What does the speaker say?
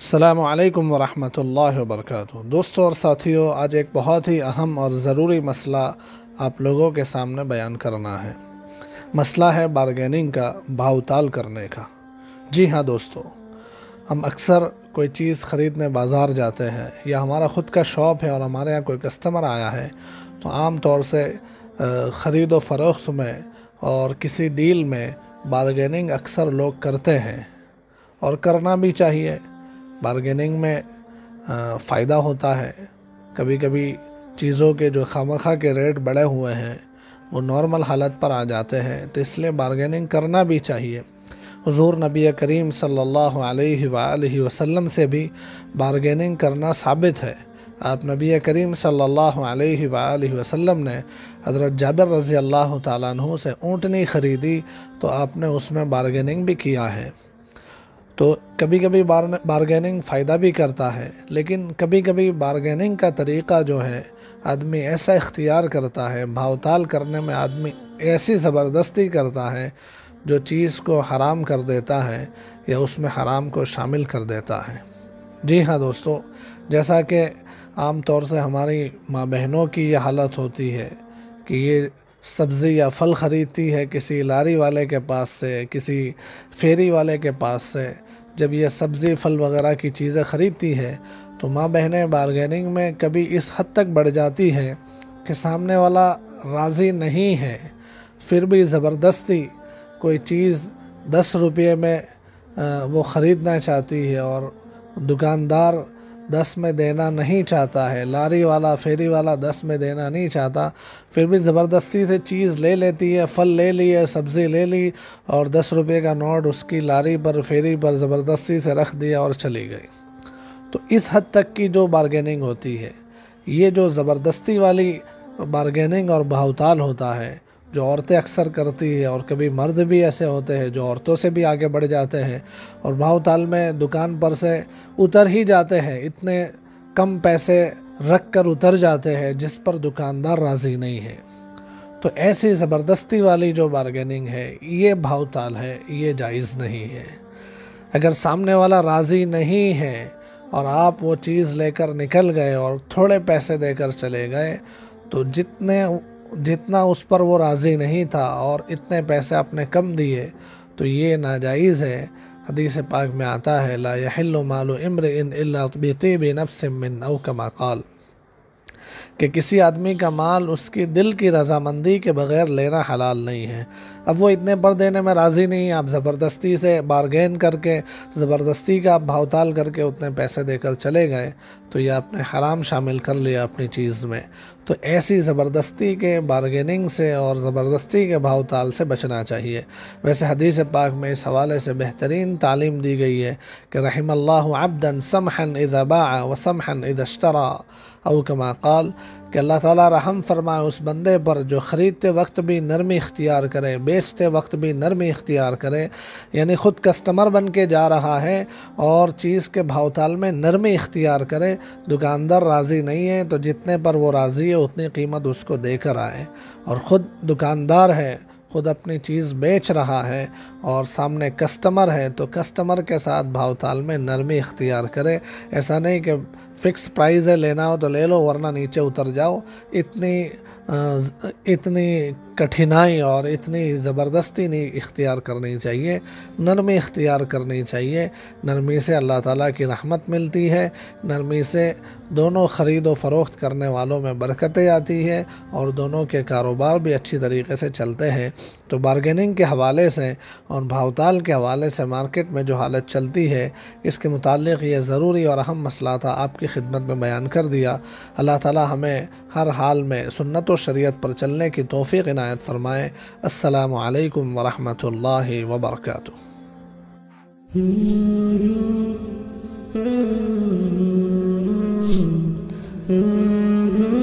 السلام علیکم ورحمۃ اللہ وبرکاتہ۔ دوستوں اور ساتھیوں، آج ایک بہت ہی اہم اور ضروری مسئلہ آپ لوگوں کے سامنے بیان کرنا ہے۔ مسئلہ ہے بارگیننگ کا، بھاؤ تال کرنے کا۔ جی ہاں دوستوں، ہم اکثر کوئی چیز خریدنے بازار جاتے ہیں یا ہمارا خود کا شاپ ہے اور ہمارے یہاں کوئی کسٹمر آیا ہے تو عام طور سے خرید و فروخت میں اور کسی ڈیل میں بارگیننگ اکثر لوگ کرتے ہیں اور کرنا بھی چاہیے۔ بارگیننگ میں فائدہ ہوتا ہے۔ کبھی کبھی چیزوں کے جو خواہ کے ریٹ بڑھے ہوئے ہیں وہ نارمل حالت پر آ جاتے ہیں، تو اس لیے بارگیننگ کرنا بھی چاہیے۔ حضور نبی کریم صلی اللہ علیہ وآلہ وسلم سے بھی بارگیننگ کرنا ثابت ہے۔ آپ نبی کریم صلی اللہ علیہ وآلہ وسلم نے حضرت جابر رضی اللہ تعالیٰ عنہ سے اونٹنی خریدی تو آپ نے اس میں بارگیننگ بھی کیا ہے۔ تو کبھی کبھی بارگیننگ فائدہ بھی کرتا ہے، لیکن کبھی کبھی بارگیننگ کا طریقہ جو ہے آدمی ایسا اختیار کرتا ہے، بھاؤ تال کرنے میں آدمی ایسی زبردستی کرتا ہے جو چیز کو حرام کر دیتا ہے یا اس میں حرام کو شامل کر دیتا ہے۔ جی ہاں دوستو، جیسا کہ عام طور سے ہماری ماں بہنوں کی یہ حالت ہوتی ہے کہ یہ سبزی یا پھل خریدتی ہے کسی لاری والے کے پاس سے، کسی پھیری والے کے پاس سے۔ جب یہ سبزی پھل وغیرہ کی چیزیں خریدتی ہے تو ماں بہنیں بارگیننگ میں کبھی اس حد تک بڑھ جاتی ہے کہ سامنے والا راضی نہیں ہے، پھر بھی زبردستی کوئی چیز 10 روپے میں وہ خریدنا چاہتی ہے اور دکاندار 10 میں دینا نہیں چاہتا ہے، لاری والا پھیری والا 10 میں دینا نہیں چاہتا، پھر بھی زبردستی سے چیز لے لیتی ہے، پھل لے لیے، سبزی لے لی اور 10 روپے کا نوٹ اس کی لاری پر پھیری پر زبردستی سے رکھ دیا اور چلی گئی۔ تو اس حد تک کی جو بارگیننگ ہوتی ہے، یہ جو زبردستی والی بارگیننگ اور بھاؤ تال ہوتا ہے جو عورتیں اکثر کرتی ہے، اور کبھی مرد بھی ایسے ہوتے ہیں جو عورتوں سے بھی آگے بڑھ جاتے ہیں اور بھاؤ تال میں دکان پر سے اتر ہی جاتے ہیں، اتنے کم پیسے رکھ کر اتر جاتے ہیں جس پر دکاندار راضی نہیں ہے۔ تو ایسی زبردستی والی جو بارگیننگ ہے، یہ بھاؤ تال ہے، یہ جائز نہیں ہے۔ اگر سامنے والا راضی نہیں ہے اور آپ وہ چیز لے کر نکل گئے اور تھوڑے پیسے دے کر چلے گئے تو جتنا اس پر وہ راضی نہیں تھا اور اتنے پیسے آپ نے کم دیے تو یہ ناجائز ہے۔ حدیث پاک میں آتا ہے لا یحل مال امرئ الا بطیب نفس من او کما قال، کہ کسی آدمی کا مال اس کی دل کی رضامندی کے بغیر لینا حلال نہیں ہے۔ اب وہ اتنے پر دینے میں راضی نہیں، آپ زبردستی سے بارگین کر کے، زبردستی کا بھاؤ تال کر کے اتنے پیسے دے کر چلے گئے تو یہ آپ نے حرام شامل کر لیا اپنی چیز میں۔ تو ایسی زبردستی کے بارگیننگ سے اور زبردستی کے بھاؤ تال سے بچنا چاہیے۔ ویسے حدیث پاک میں اس حوالے سے بہترین تعلیم دی گئی ہے کہ رحم اللہ عبدا سمحا اذا باع وسمحا اذا اشترى او کما قال، کہ اللہ تعالیٰ رحم فرمائے اس بندے پر جو خریدتے وقت بھی نرمی اختیار کرے، بیچتے وقت بھی نرمی اختیار کرے، یعنی خود کسٹمر بن کے جا رہا ہے اور چیز کے بھاؤ تال میں نرمی اختیار کرے۔ دکاندار راضی نہیں ہے تو جتنے پر وہ راضی ہے اتنی قیمت اس کو دے کر آئے، اور خود دکاندار ہے، خود اپنی چیز بیچ رہا ہے اور سامنے کسٹمر ہے تو کسٹمر کے ساتھ بھاؤ تال میں نرمی اختیار کرے۔ ایسا نہیں کہ فکس پرائز ہے، لینا ہو تو لے لو ورنہ نیچے اتر جاؤ۔ اتنی کٹھنائی اور اتنی زبردستی نہیں اختیار کرنی چاہیے، نرمی اختیار کرنی چاہیے۔ نرمی سے اللہ تعالیٰ کی رحمت ملتی ہے، نرمی سے دونوں خرید و فروخت کرنے والوں میں برکتیں آتی ہے اور دونوں کے کاروبار بھی اچھی طریقے سے چلتے ہیں۔ تو بارگیننگ کے حوالے سے اور بھاؤ تال کے حوالے سے مارکیٹ میں جو حالت چلتی ہے، اس کے متعلق یہ ضروری اور اہم مسئلہ تھا، آپ کی خدمت میں بیان کر دیا۔ اللہ تعالیٰ ہمیں ہر حال میں سنت و شریعت پر چلنے کی توفیق عنایت فرمائے۔ السلام علیکم ورحمۃ اللہ وبرکاتہ۔ Mm-hmm.